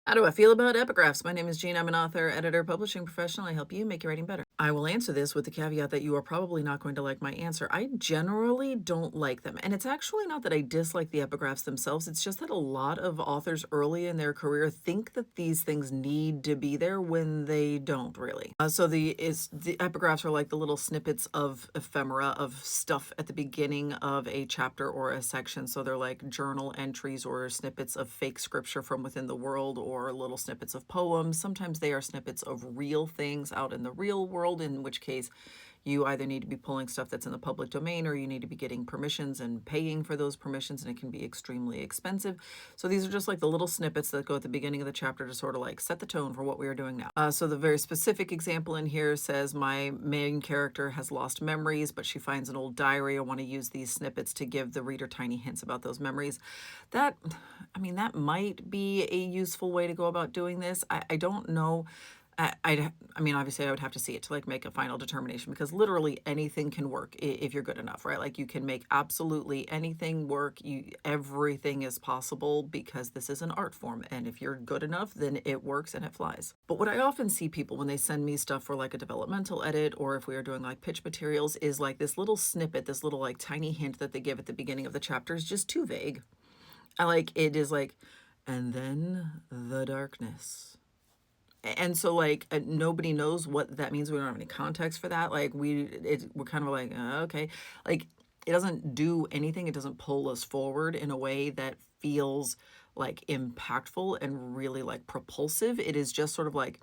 How do I feel about epigraphs? My name is Jean. I'm an author, editor, publishing professional. I help you make your writing better. I will answer this with the caveat that you are probably not going to like my answer. I generally don't like them. And it's actually not that I dislike the epigraphs themselves. It's just that a lot of authors early in their career think that these things need to be there when they don't really. The epigraphs are like the little snippets of ephemera of stuff at the beginning of a chapter or a section. So they're like journal entries or snippets of fake scripture from within the world or little snippets of poems. Sometimes they are snippets of real things out in the real world, in which case you either need to be pulling stuff that's in the public domain or you need to be getting permissions and paying for those permissions, and it can be extremely expensive. So these are just like the little snippets that go at the beginning of the chapter to sort of like set the tone for what we are doing now. So the very specific example in here says my main character has lost memories, but she finds an old diary. I want to use these snippets to give the reader tiny hints about those memories. That, I mean, that might be a useful way to go about doing this. I don't know. I mean, obviously, I would have to see it to like make a final determination, because literally anything can work if you're good enough, right? Like you can make absolutely anything work. Everything is possible because this is an art form, and if you're good enough, then it works and it flies. But what I often see people when they send me stuff for like a developmental edit, or if we are doing like pitch materials, is like this little snippet, this little like tiny hint that they give at the beginning of the chapter is just too vague. I like it is like, and then the darkness. And so like nobody knows what that means. We don't have any context for that. Like we're kind of like, okay, like it doesn't do anything. It doesn't pull us forward in a way that feels like impactful and really like propulsive. It is just sort of like,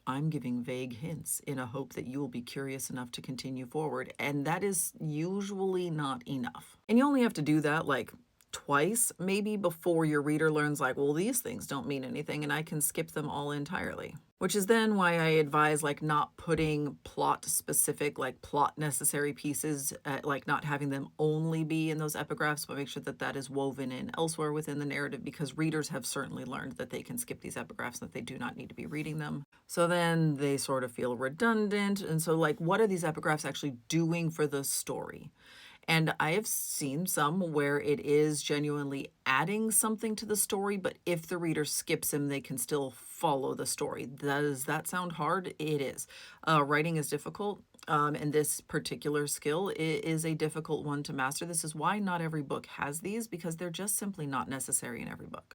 I'm giving vague hints in a hope that you will be curious enough to continue forward. And that is usually not enough. And you only have to do that like twice, maybe, before your reader learns like, well, these things don't mean anything and I can skip them all entirely. Which is then why I advise like not putting plot specific, like plot necessary pieces, like not having them only be in those epigraphs, but make sure that that is woven in elsewhere within the narrative, because readers have certainly learned that they can skip these epigraphs, that they do not need to be reading them. So then they sort of feel redundant. And so like, what are these epigraphs actually doing for the story? And I have seen some where it is genuinely adding something to the story, but if the reader skips him, they can still follow the story. Does that sound hard? It is. Writing is difficult, and this particular skill is a difficult one to master. This is why not every book has these, because they're just simply not necessary in every book.